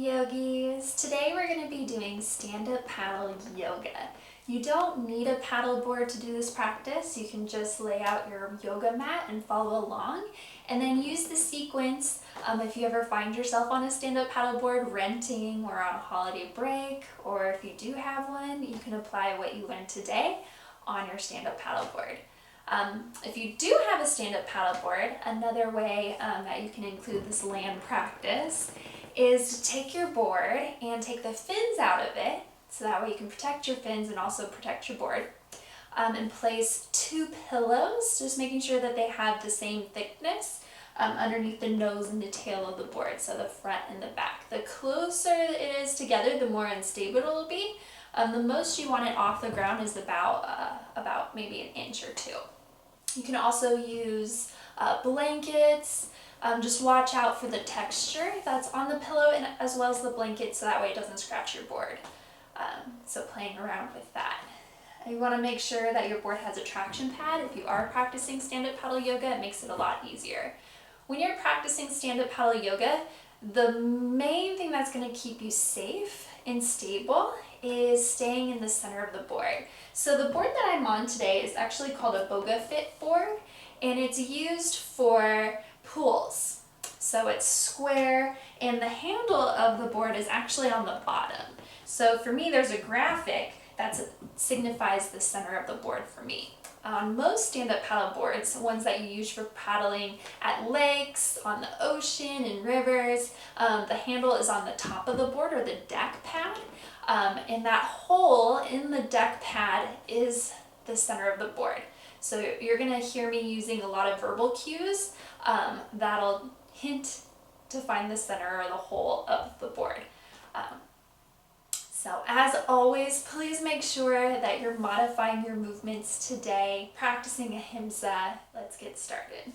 yogis. Today we're going to be doing stand-up paddle yoga. You don't need a paddle board to do this practice. You can just lay out your yoga mat and follow along, and then use the sequence. If you ever find yourself on a stand-up paddle board renting or on a holiday break, or if you do have one, you can apply what you learned today on your stand-up paddle board. If you do have a stand-up paddle board, another way that you can include this land practice is to take your board and take the fins out of it, so that way you can protect your fins and also protect your board, and place 2 pillows, just making sure that they have the same thickness underneath the nose and the tail of the board, so the front and the back. The closer it is together, the more unstable it will be. The most you want it off the ground is about maybe an inch or 2. You can also use blankets. Just watch out for the texture that's on the pillow and as well as the blanket, so that way it doesn't scratch your board. So playing around with that. You want to make sure that your board has a traction pad. If you are practicing stand-up paddle yoga, it makes it a lot easier. When you're practicing stand-up paddle yoga, the main thing that's going to keep you safe and stable is staying in the center of the board. So the board that I'm on today is actually called a Boga Fit board, and it's used for pools. So it's square, and the handle of the board is actually on the bottom. So for me, there's a graphic that signifies the center of the board for me. On most stand-up paddle boards, ones that you use for paddling at lakes, on the ocean, and rivers, the handle is on the top of the board, or the deck pad, and that hole in the deck pad is the center of the board. So you're going to hear me using a lot of verbal cues that'll hint to find the center or the hole of the board. So as always, please make sure that you're modifying your movements today, practicing ahimsa. Let's get started.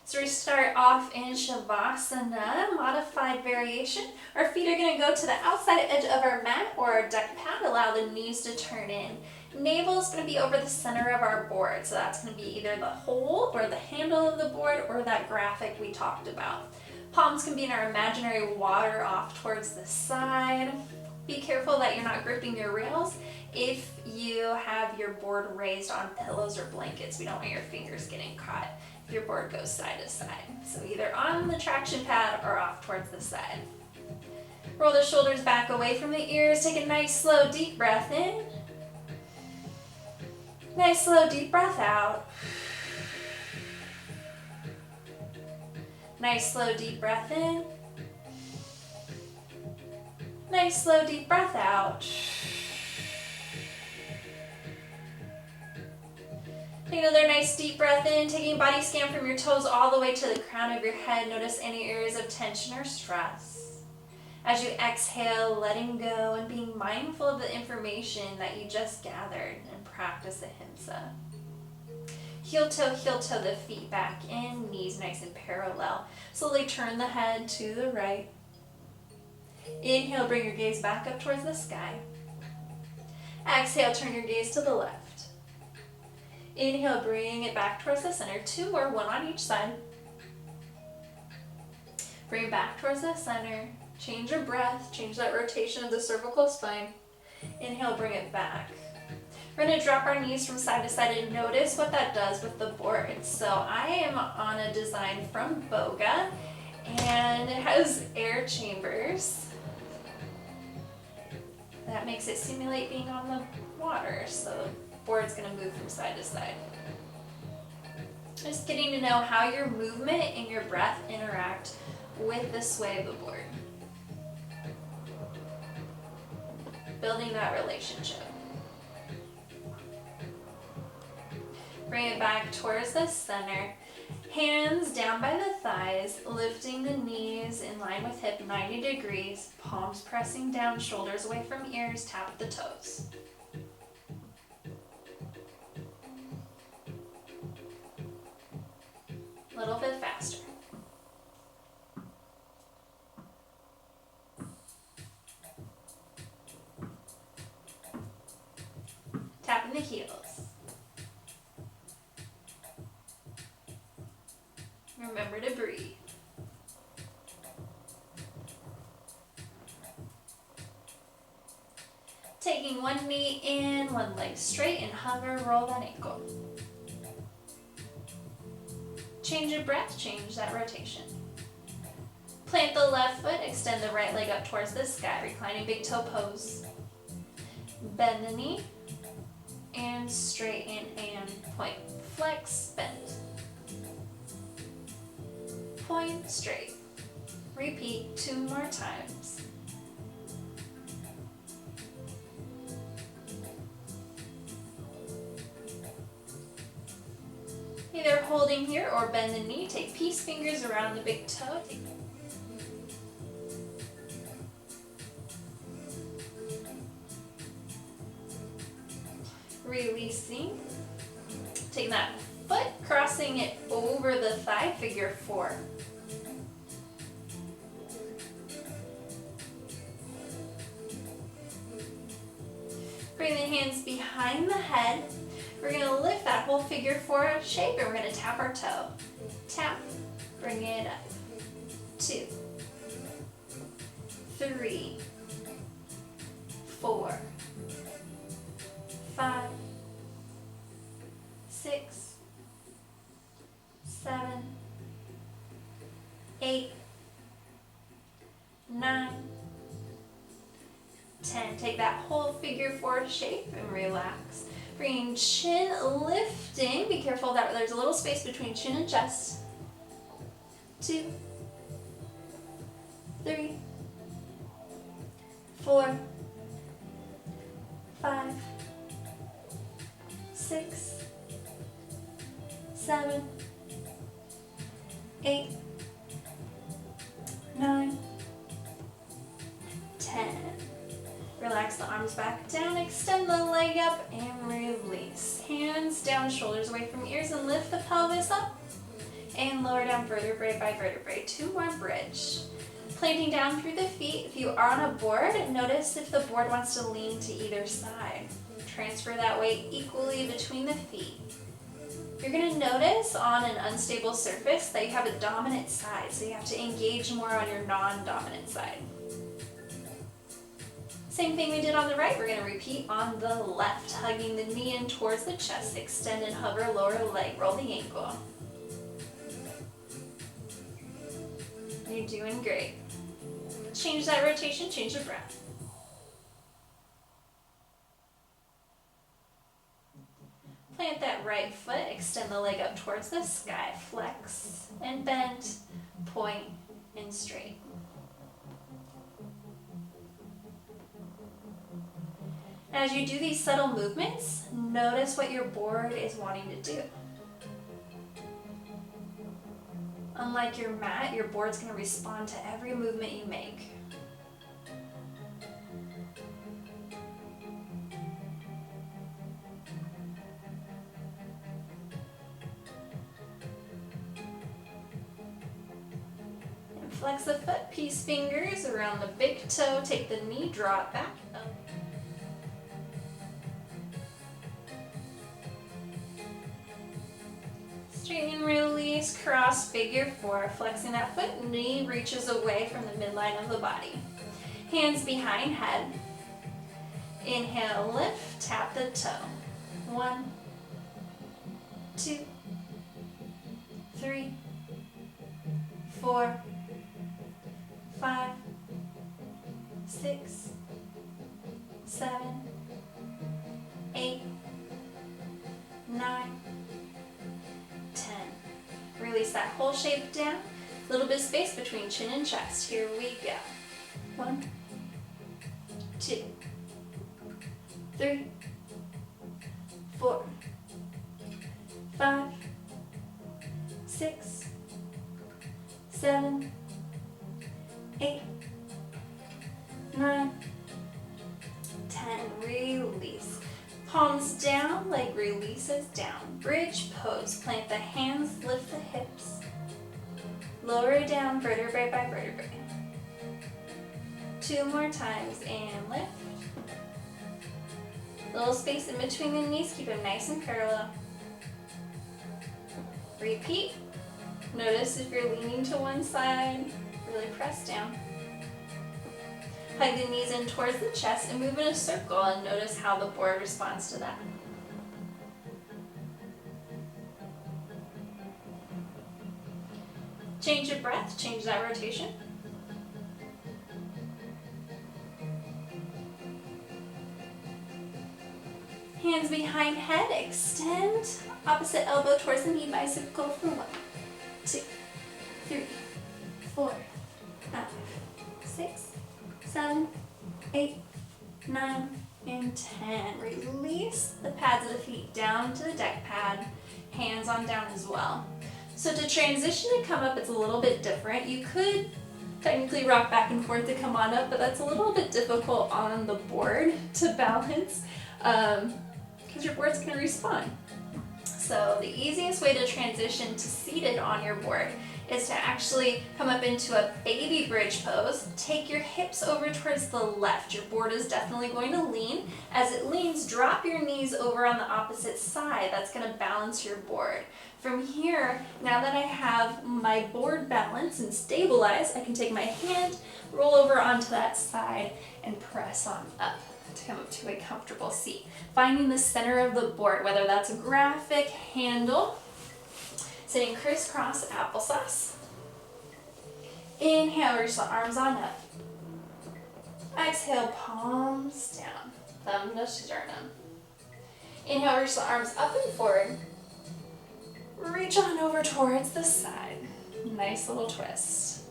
So we start off in Shavasana, modified variation. Our feet are going to go to the outside edge of our mat or our deck pad. Allow the knees to turn in. Navel is going to be over the center of our board. So that's going to be either the hole or the handle of the board or that graphic we talked about. Palms can be in our imaginary water off towards the side. Be careful that you're not gripping your rails if you have your board raised on pillows or blankets. We don't want your fingers getting caught if your board goes side to side. So either on the traction pad or off towards the side. Roll the shoulders back away from the ears. Take a nice slow deep breath in. Nice slow deep breath out. Nice slow deep breath in. Nice slow deep breath out. Take another nice deep breath in, taking a body scan from your toes all the way to the crown of your head. Notice any areas of tension or stress. As you exhale, letting go and being mindful of the information that you just gathered and practice ahimsa. Heel toe, the feet back in, knees nice and parallel. Slowly turn the head to the right. Inhale, bring your gaze back up towards the sky. Exhale, turn your gaze to the left. Inhale, bring it back towards the center. 2 more, 1 on each side. Bring it back towards the center. Change your breath, change that rotation of the cervical spine. Inhale, bring it back. We're going to drop our knees from side to side and notice what that does with the board. So I am on a design from Boga, and it has air chambers. That makes it simulate being on the water, so the board's going to move from side to side. Just getting to know how your movement and your breath interact with the sway of the board. Building that relationship. Bring it back towards the center. Hands down by the thighs, lifting the knees in line with hip 90 degrees, palms pressing down, shoulders away from ears, tap the toes. A little bit faster. Tapping the heels. Remember to breathe. Taking one knee in, one leg straight, and hover, roll that ankle. Change your breath, change that rotation. Plant the left foot, extend the right leg up towards the sky, reclining big toe pose. Bend the knee, and straighten and point. Flex, bend. Point, straight. Repeat 2 more times. Either holding here or bend the knee, take peace fingers around the big toe. Releasing. Take that foot, crossing it over the thigh, figure 4. Bring the hands behind the head. We're going to lift that whole figure 4 shape and we're going to tap our toe. Tap, bring it up. 2, 3, 4, 5, 6, 7, 8, 9, 10. Take that whole figure 4 shape and relax. Bringing chin lifting. Be careful that there's a little space between chin and chest. 2, 3, 4, 5, 6, 7, 8, 9, 10. Relax the arms back down, extend the leg up and release. Hands down, shoulders away from ears and lift the pelvis up and lower down vertebrae by vertebrae. 2 more bridge. Planting down through the feet. If you are on a board, notice if the board wants to lean to either side. Transfer that weight equally between the feet. You're going to notice on an unstable surface that you have a dominant side, so you have to engage more on your non-dominant side. Same thing we did on the right, we're going to repeat on the left, hugging the knee in towards the chest, extend and hover, lower leg, roll the ankle. You're doing great. Change that rotation, change your breath. Plant that right foot, extend the leg up towards the sky, flex and bend, point and straight. As you do these subtle movements, notice what your board is wanting to do. Unlike your mat, your board's going to respond to every movement you make. And flex the foot, peace fingers around the big toe, take the knee, draw it back up. Straighten and release, cross figure 4, flexing that foot, knee reaches away from the midline of the body. Hands behind head. Inhale, lift, tap the toe. 1, 2, 3, 4, 5, 6, 7, 8, 9, 10. Release that whole shape down. A little bit of space between chin and chest. Here we go. 1, 2, 3, 4, 5, 6, 7, 8, 9, 10. Release. Palms down, leg releases down. Bridge pose. Plant the hands, lift the hips. Lower down, vertebrae by vertebrae. 2 more times and lift. Little space in between the knees, keep them nice and parallel. Repeat. Notice if you're leaning to one side, really press down. Hug the knees in towards the chest and move in a circle, and notice how the board responds to that. Change your breath, change that rotation. Hands behind head, extend. Opposite elbow towards the knee bicycle for 1, 2, 3, 4, 5, 6, 7, 8, 9, and 10. Release the pads of the feet down to the deck pad. Hands on down as well. So to transition and come up, it's a little bit different. You could technically rock back and forth to come on up, but that's a little bit difficult on the board to balance because your board's going to respond. So the easiest way to transition to seated on your board is to actually come up into a baby bridge pose. Take your hips over towards the left. Your board is definitely going to lean. As it leans, drop your knees over on the opposite side. That's going to balance your board. From here, now that I have my board balanced and stabilized, I can take my hand, roll over onto that side, and press on up to come up to a comfortable seat. Finding the center of the board, whether that's a graphic handle, sitting crisscross applesauce. Inhale, reach the arms on up. Exhale, palms down, thumb to sternum. Inhale, reach the arms up and forward. Reach on over towards the side. Nice little twist.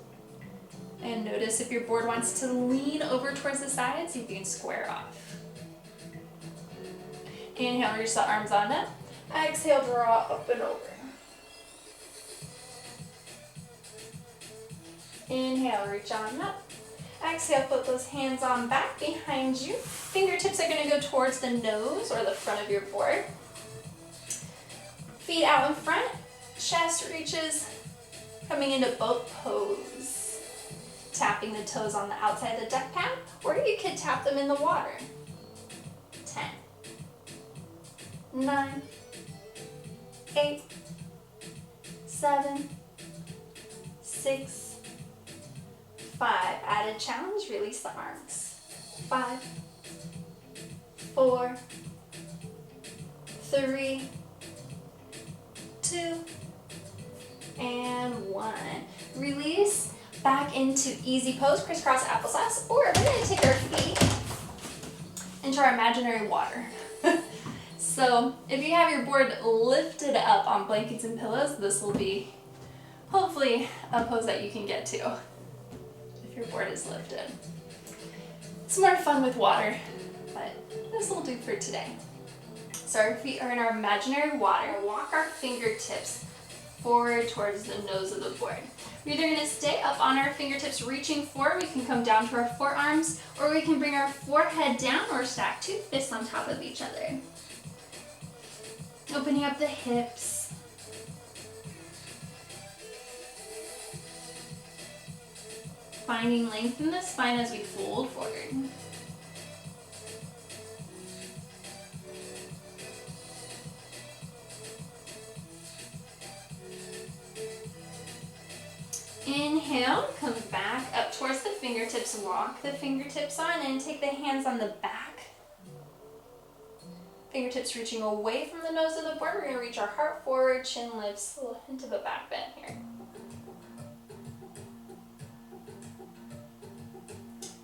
And notice if your board wants to lean over towards the sides, you can square off. Inhale, reach the arms on up. Exhale, draw up and over. Inhale, reach on up. Exhale, put those hands on back behind you. Fingertips are going to go towards the nose or the front of your board. Feet out in front, chest reaches, coming into boat pose. Tapping the toes on the outside of the deck pad, or you could tap them in the water. 10, 9, 8, 7, 6, 5. Added challenge, release the arms. 5, 4, 3, 2, and 1. Release back into easy pose, crisscross applesauce, or we're going to take our feet into our imaginary water. So if you have your board lifted up on blankets and pillows, this will be hopefully a pose that you can get to if your board is lifted. It's more fun with water, but this will do for today. So our feet are in our imaginary water. Walk our fingertips forward towards the nose of the board. We're either going to stay up on our fingertips reaching forward. We can come down to our forearms, or we can bring our forehead down or stack 2 fists on top of each other. Opening up the hips. Finding length in the spine as we fold forward. Inhale, come back up towards the fingertips. Walk the fingertips on and take the hands on the back. Fingertips reaching away from the nose of the board. We're going to reach our heart forward, chin lifts, a little hint of a back bend here.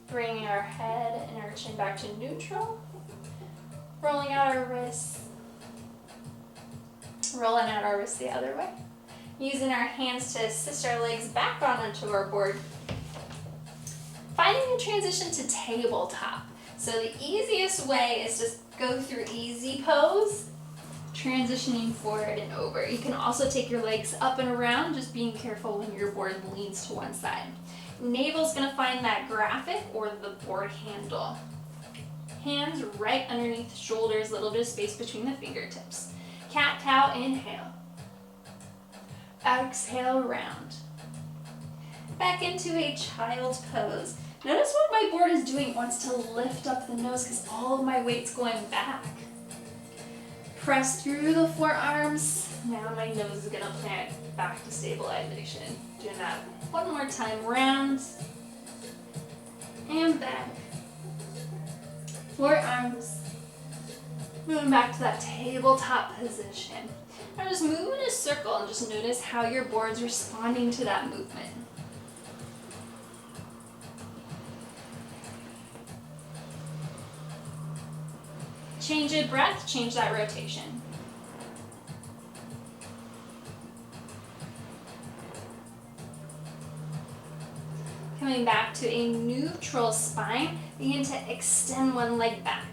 Bringing our head and our chin back to neutral. Rolling out our wrists. Rolling out our wrists the other way. Using our hands to assist our legs back onto our board. Finding a transition to tabletop. So the easiest way is just go through easy pose, transitioning forward and over. You can also take your legs up and around, just being careful when your board leans to one side. Navel's gonna find that graphic or the board handle. Hands right underneath the shoulders, a little bit of space between the fingertips. Cat-cow, inhale. Exhale, round. Back into a child's pose. Notice what my board is doing. It wants to lift up the nose because all of my weight's going back. Press through the forearms. Now my nose is going to plant back to stabilization. Doing that one more time. Round. and back. Forearms. Moving back to that tabletop position. Now just move in a circle and just notice how your board's responding to that movement. Change a breath, change that rotation. Coming back to a neutral spine, begin to extend one leg back.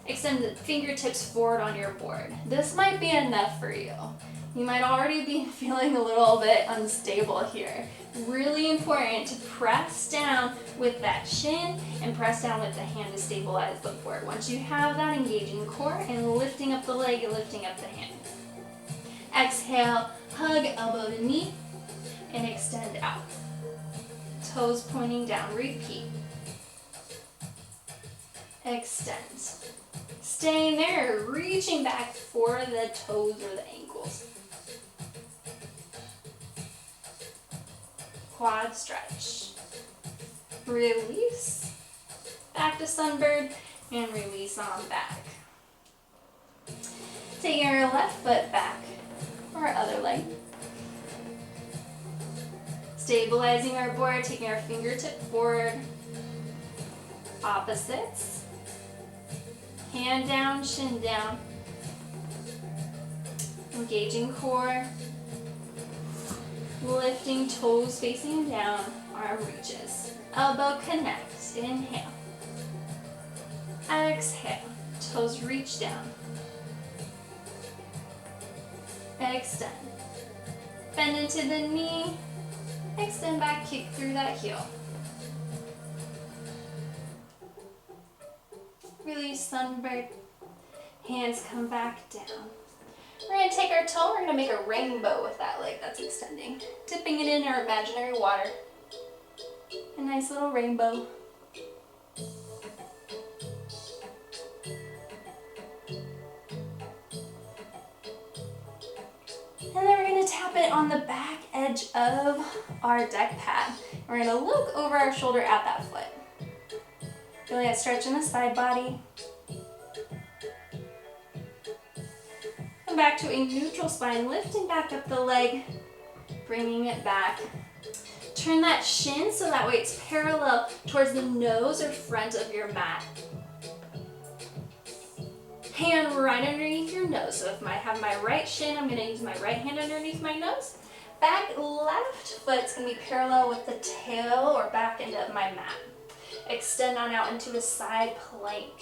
Extend the fingertips forward on your board. This might be enough for you. You might already be feeling a little bit unstable here. Really important to press down with that shin and press down with the hand to stabilize the board. Once you have that, engaging core and lifting up the leg and lifting up the hand. Exhale, hug elbow to knee and extend out. Toes pointing down, repeat. Extend. Staying there, reaching back for the toes or the ankles. Quad stretch. Release. Back to sunbird and release on back. Taking our left foot back for our other leg. Stabilizing our board, taking our fingertip forward. Opposites. Hand down, shin down. Engaging core. Lifting toes facing down, arm reaches. Elbow connects, inhale. Exhale, toes reach down. Extend. Bend into the knee. Extend back, kick through that heel. Release sunbird. Hands come back down. We're going to take our toe, we're going to make a rainbow with that leg that's extending. Dipping it in our imaginary water. A nice little rainbow. And then we're going to tap it on the back edge of our deck pad. We're going to look over our shoulder at that foot. Feel that stretch in the side body. Come back to a neutral spine, lifting back up the leg, bringing it back. Turn that shin so that way it's parallel towards the nose or front of your mat. Hand right underneath your nose. So if I have my right shin, I'm going to use my right hand underneath my nose. Back left foot's going to be parallel with the tail or back end of my mat. Extend on out into a side plank.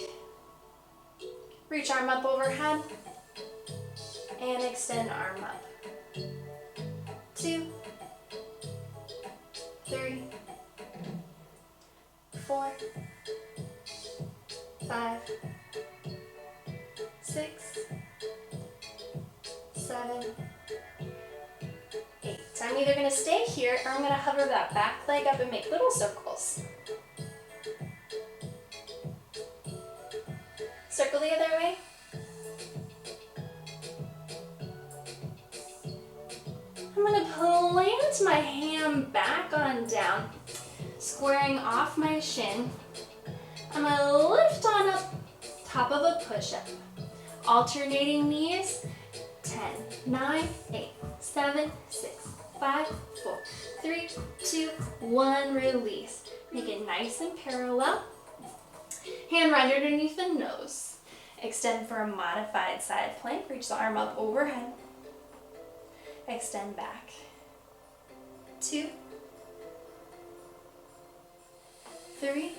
Reach arm up overhead. And extend arm up. 2, 3, 4, 5, 6, 7, 8. I'm either going to stay here or I'm going to hover that back leg up and make little circles. Circle the other way. I'm going to plant my hand back on down, squaring off my shin. I'm going to lift on up, top of a push-up. Alternating knees, 10, 9, 8, 7, 6, 5, 4, 3, 2, 1, release. Make it nice and parallel. Hand right underneath the nose. Extend for a modified side plank. Reach the arm up overhead. Extend back. 2, 3,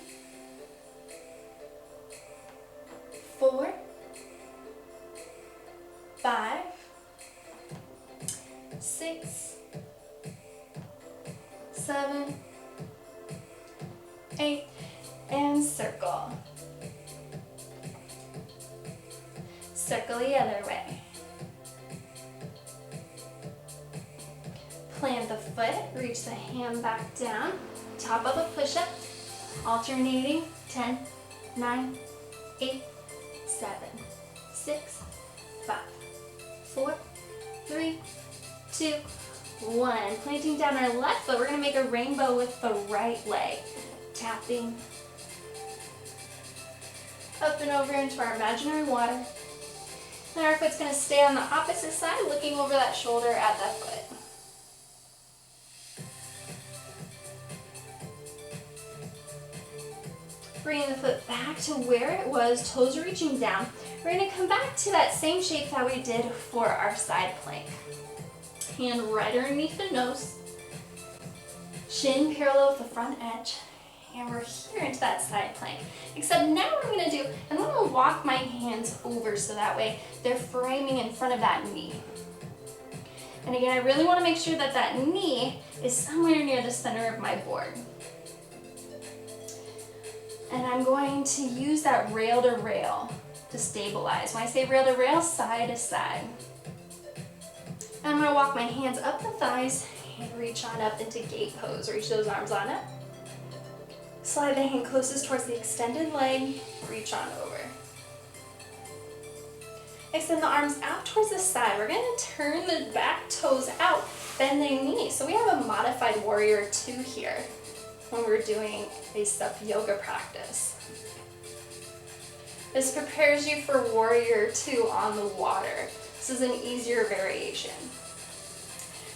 4, 5, 6, 7, 8, and circle. Circle the other way. Plant the foot, reach the hand back down, top of a push-up, alternating 10, 9, 8, 7, 6, 5, 4, 3, 2, 1. Planting down our left foot, we're going to make a rainbow with the right leg. Tapping up and over into our imaginary water. Now our foot's going to stay on the opposite side, looking over that shoulder at that foot. Bringing the foot back to where it was, toes reaching down. We're going to come back to that same shape that we did for our side plank. Hand right underneath the nose, shin parallel with the front edge, and we're here into that side plank. Except now what I'm going to do, I'm going to walk my hands over so that way they're framing in front of that knee. And again, I really want to make sure that that knee is somewhere near the center of my board. And I'm going to use that rail to rail to stabilize. When I say rail to rail, side to side. And I'm going to walk my hands up the thighs and reach on up into gate pose. Reach those arms on up. Slide the hand closest towards the extended leg. Reach on over. Extend the arms out towards the side. We're going to turn the back toes out, bending knees. So we have a modified warrior 2 here when we're doing a SUp Yoga practice. This prepares you for warrior 2 on the water. This is an easier variation.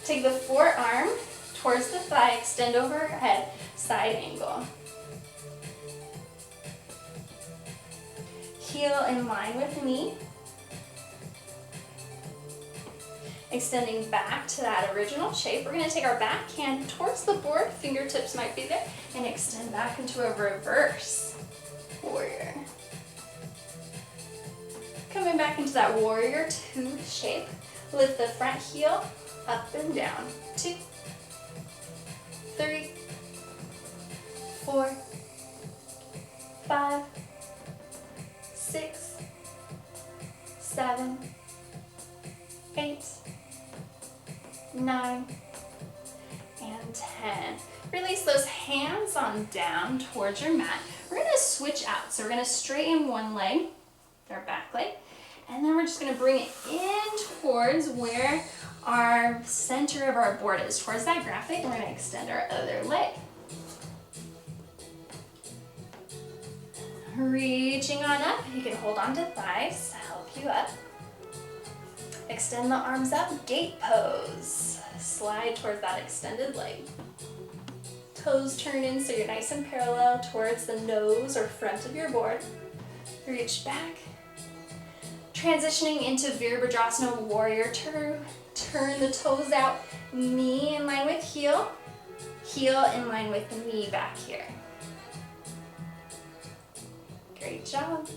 Take the forearm towards the thigh, extend overhead, side angle. Heel in line with knee. Extending back to that original shape. We're going to take our back hand towards the board, fingertips might be there, and extend back into a reverse warrior. Coming back into that warrior 2 shape. Lift the front heel up and down. 2, 3, 4, 5, 6, 7, 8, 9, and 10. Release those hands on down towards your mat. We're going to switch out. So we're going to straighten one leg, our back leg, and then we're just going to bring it in towards where our center of our board is, towards that graphic, and we're going to extend our other leg. Reaching on up, you can hold on to thighs to help you up. Extend the arms up, gate pose. Slide towards that extended leg. Toes turn in so you're nice and parallel towards the nose or front of your board. Reach back. Transitioning into Virabhadrasana warrior 2. Turn the toes out, knee in line with heel, heel in line with the knee back here. Great job.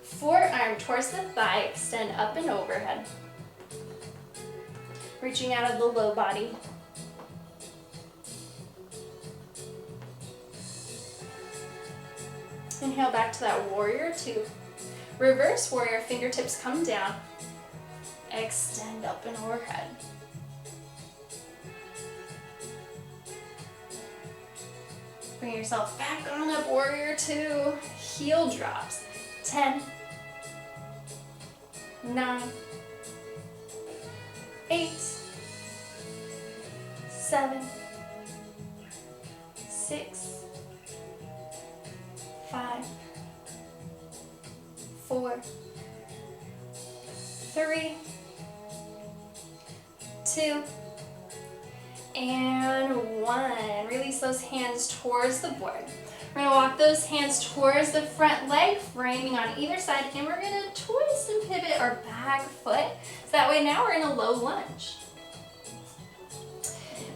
Forearm towards the thigh, extend up and overhead. Reaching out of the low body. Inhale back to that warrior 2. Reverse warrior, fingertips come down. Extend up and overhead. Bring yourself back on up, warrior 2. Heel drops. 10, 9, 8, 7, 6, 5, 4, 3, 2, and 1. Release those hands towards the board. We're going to walk those hands towards the front leg, framing on either side, and we're going to twist and pivot our back foot. So that way now we're in a low lunge.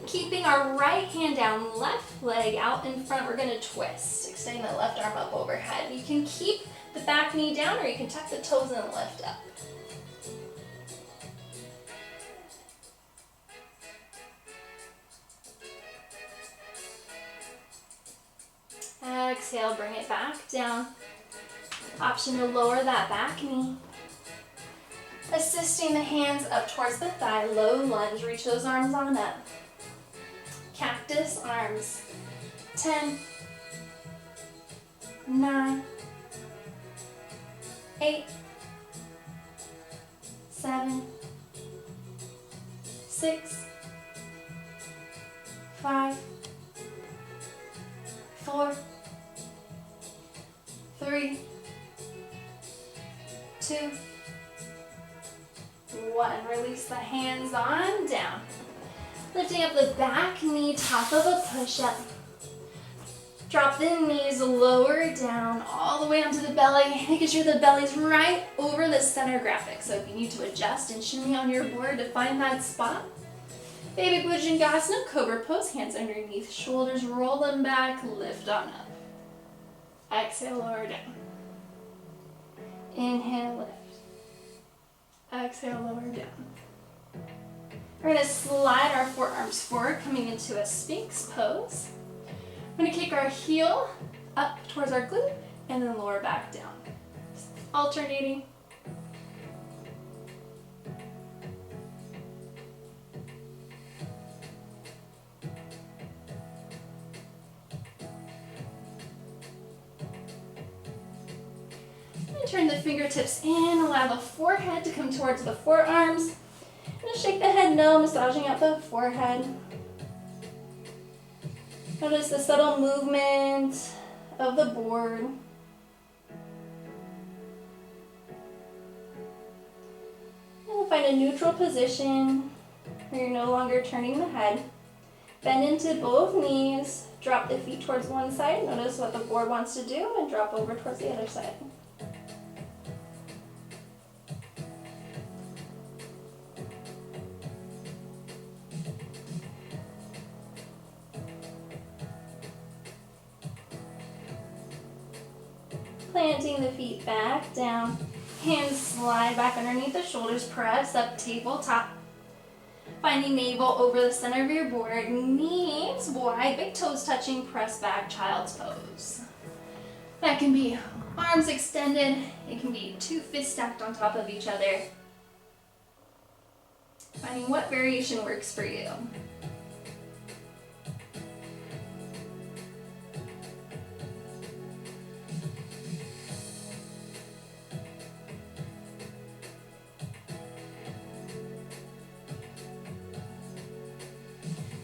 Keeping our right hand down, left leg out in front, we're going to twist. Extending the left arm up overhead. You can keep the back knee down, or you can tuck the toes and lift up. Exhale, bring it back down. Option to lower that back knee. Assisting the hands up towards the thigh, low lunge, reach those arms on up. Cactus arms. 10, 9, 8, 7, 6, 5, 4, 3, 2, 1. Release the hands on down. Lifting up the back knee, top of a push-up. Drop the knees lower down all the way onto the belly, making sure the belly's right over the center graphic. So if you need to adjust and shimmy on your board to find that spot. Baby Bhujangasana, Cobra pose, hands underneath, shoulders roll them back, lift on up. Exhale, lower down. Inhale, lift. Exhale, lower down. We're going to slide our forearms forward, coming into a Sphinx pose. We're going to kick our heel up towards our glute and then lower back down. Alternating. And turn the fingertips in, allow the forehead to come towards the forearms. And shake the head no, massaging out the forehead. Notice the subtle movement of the board. And we'll find a neutral position where you're no longer turning the head. Bend into both knees, drop the feet towards one side. Notice what the board wants to do and drop over towards the other side. Planting the feet back down, hands slide back underneath the shoulders, press up tabletop. Finding navel over the center of your board, knees wide, big toes touching, press back, child's pose. That can be arms extended, it can be two fists stacked on top of each other. Finding what variation works for you.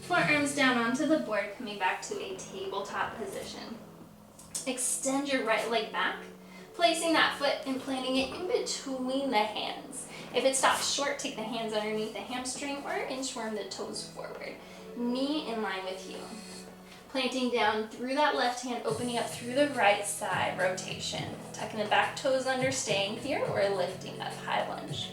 Forearms down onto the board, coming back to a tabletop position. Extend your right leg back, placing that foot and planting it in between the hands. If it stops short, take the hands underneath the hamstring or inchworm the toes forward. Knee in line with heel. Planting down through that left hand, opening up through the right side, rotation. Tucking the back toes under, staying here, or lifting up, high lunge.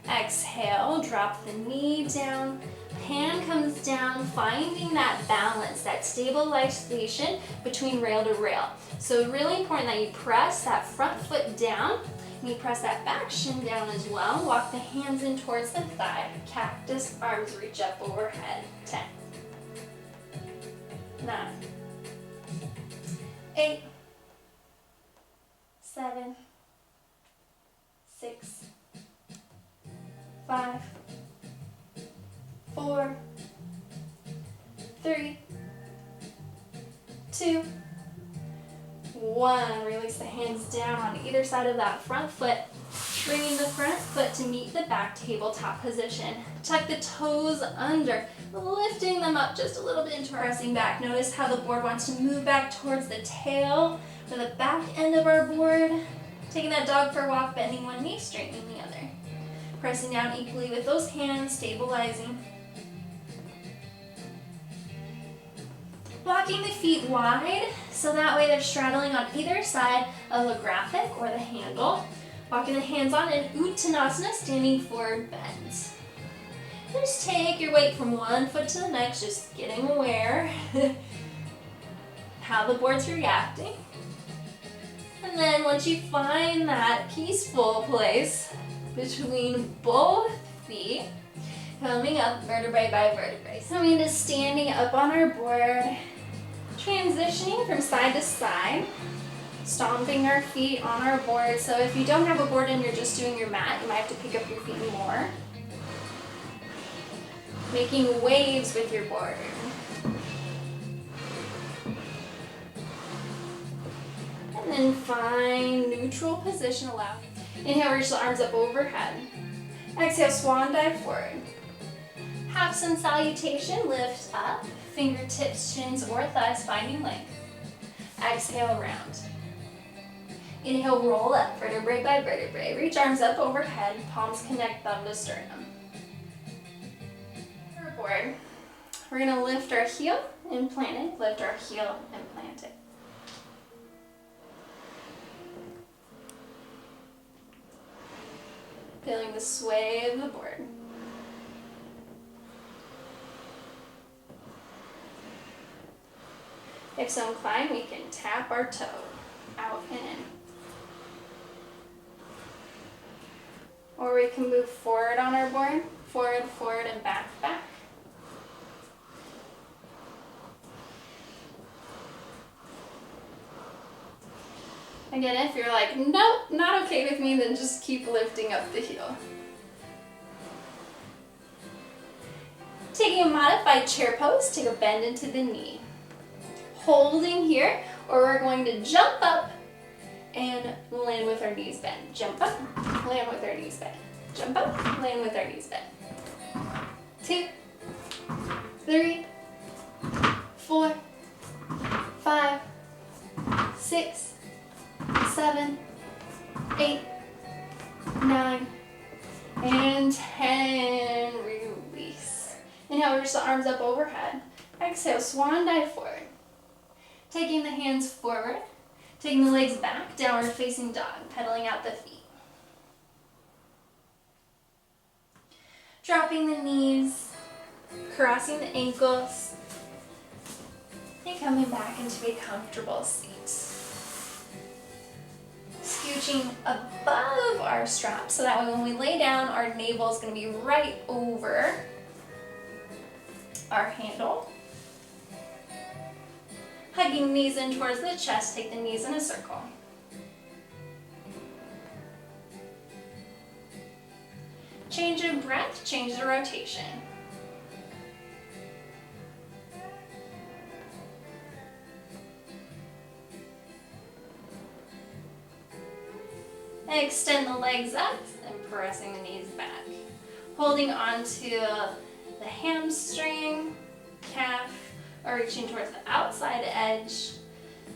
Exhale, drop the knee down, hand comes down, finding that balance, that stabilization between rail to rail. So really important that you press that front foot down, and you press that back shin down as well. Walk the hands in towards the thigh, cactus, arms reach up overhead. 10, 9, 8, 7, 6, 5, 4, 3, 2, 1. Release the hands down on either side of that front foot. Bringing the front foot to meet the back tabletop position. Tuck the toes under, lifting them up just a little bit into pressing back. Notice how the board wants to move back towards the tail or the back end of our board. Taking that dog for a walk, bending one knee, straightening the other. Pressing down equally with those hands, stabilizing. Walking the feet wide, so that way they're straddling on either side of the graphic or the handle. Walking the hands on in Uttanasana, standing forward bends. Just take your weight from one foot to the next, just getting aware how the board's reacting. And then once you find that peaceful place between both feet, coming up vertebrae by vertebrae. Coming to standing up on our board, transitioning from side to side, stomping our feet on our board. So if you don't have a board and you're just doing your mat, you might have to pick up your feet more. Making waves with your board. And then find neutral position, allow. Inhale, reach the arms up overhead. Exhale, swan dive forward. Half sun salutation, lift up. Fingertips, shins, or thighs finding length. Exhale, round. Inhale, roll up, vertebrae by vertebrae. Reach arms up overhead, palms connect, thumb to sternum. Board. We're gonna lift our heel and plant it, lift our heel and plant it. Feeling the sway of the board. If so inclined, we can tap our toe out and in. Or we can move forward on our board, forward, forward, and back, back. Again, if you're like, nope, not okay with me, then just keep lifting up the heel. Taking a modified chair pose, take a bend into the knee. Holding here, or we're going to jump up and land with our knees bent. Jump up, land with our knees bent. Jump up, land with our knees bent. 2, 3, 4, 5, 6, 7, 8, 9, and 10. Release. Inhale, reach the arms up overhead. Exhale, swan dive forward. Taking the hands forward, taking the legs back, downward facing dog, pedaling out the feet. Dropping the knees, crossing the ankles, and coming back into a comfortable seat. Scooching above our straps so that way when we lay down, our navel is going to be right over our handle. Hugging knees in towards the chest, take the knees in a circle. Change of breath, change the rotation. And extend the legs up and pressing the knees back. Holding onto the hamstring, calf, or reaching towards the outside edge.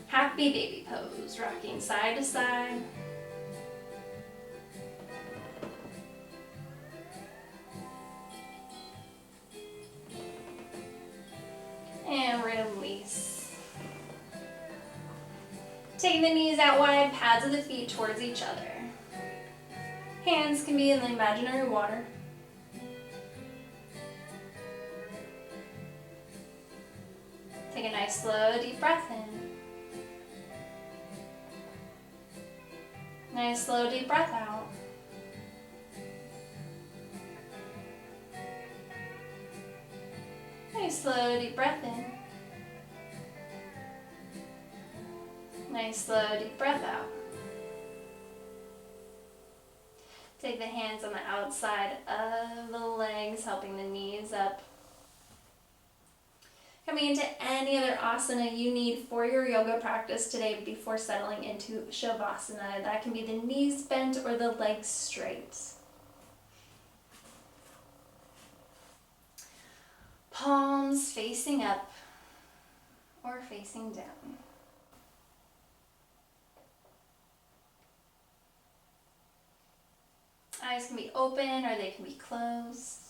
Happy baby pose, rocking side to side. And release. Taking the knees out wide, pads of the feet towards each other. Hands can be in the imaginary water. Take a nice slow deep breath in. Nice slow deep breath out. Nice slow deep breath in. Nice slow deep breath out. Take the hands on the outside of the legs, helping the knees up. Coming into any other asana you need for your yoga practice today before settling into Shavasana. That can be the knees bent or the legs straight. Palms facing up or facing down. Eyes can be open or they can be closed.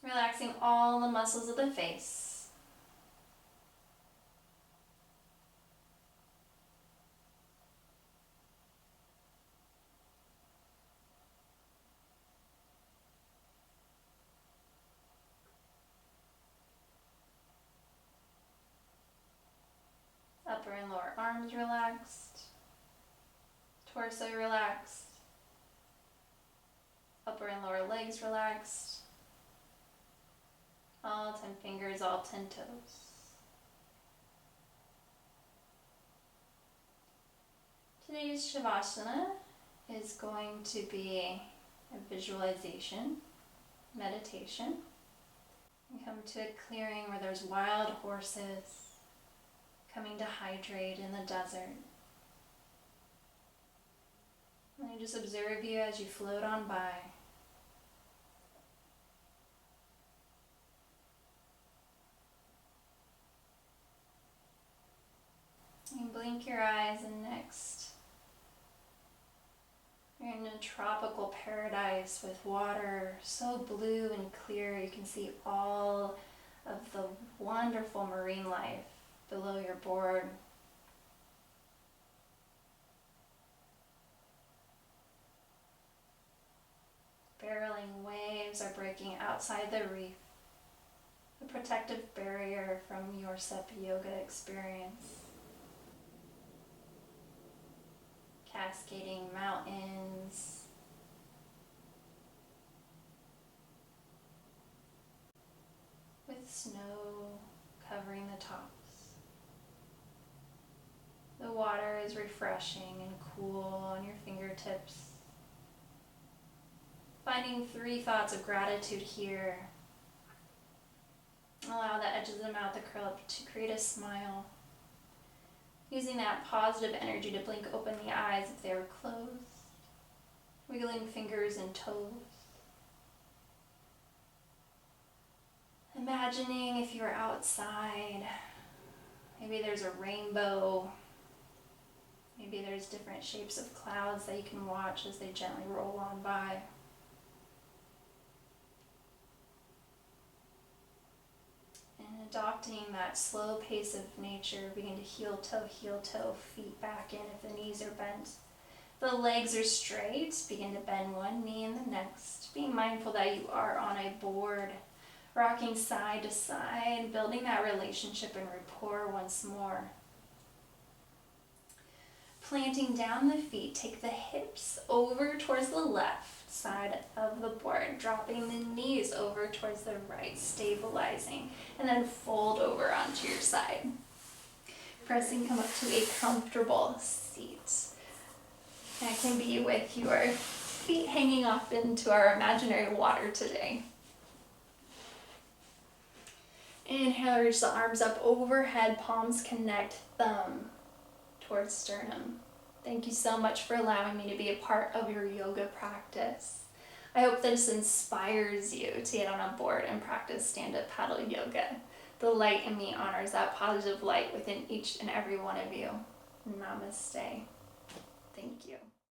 Relaxing all the muscles of the face. Upper and lower arms relaxed. Torso relaxed. Upper and lower legs relaxed. All 10 fingers, all 10 toes. Today's Shavasana is going to be a visualization, meditation. You come to a clearing where there's wild horses. coming to hydrate in the desert. And I just observe you as you float on by. You can blink your eyes and next you're in a tropical paradise with water so blue and clear you can see all of the wonderful marine life below your board. Barreling waves are breaking outside the reef, a protective barrier from your SUp Yoga experience. Cascading mountains, with snow covering the tops. The water is refreshing and cool on your fingertips. Finding 3 thoughts of gratitude here. Allow the edges of the mouth to curl up to create a smile. Using that positive energy to blink open the eyes if they were closed. Wiggling fingers and toes. Imagining if you were outside, maybe there's a rainbow. Maybe there's different shapes of clouds that you can watch as they gently roll on by. And adopting that slow pace of nature, begin to heel toe, feet back in if the knees are bent. The legs are straight, begin to bend one knee and the next. Being mindful that you are on a board, rocking side to side, building that relationship and rapport once more. Planting down the feet, take the hips over towards the left side of the board, dropping the knees over towards the right, stabilizing, and then fold over onto your side. Pressing, come up to a comfortable seat. That can be with your feet hanging off into our imaginary water today. Inhale, reach the arms up overhead, palms connect, thumb towards sternum. Thank you so much for allowing me to be a part of your yoga practice. I hope this inspires you to get on a board and practice stand-up paddle yoga. The light in me honors that positive light within each and every one of you. Namaste. Thank you.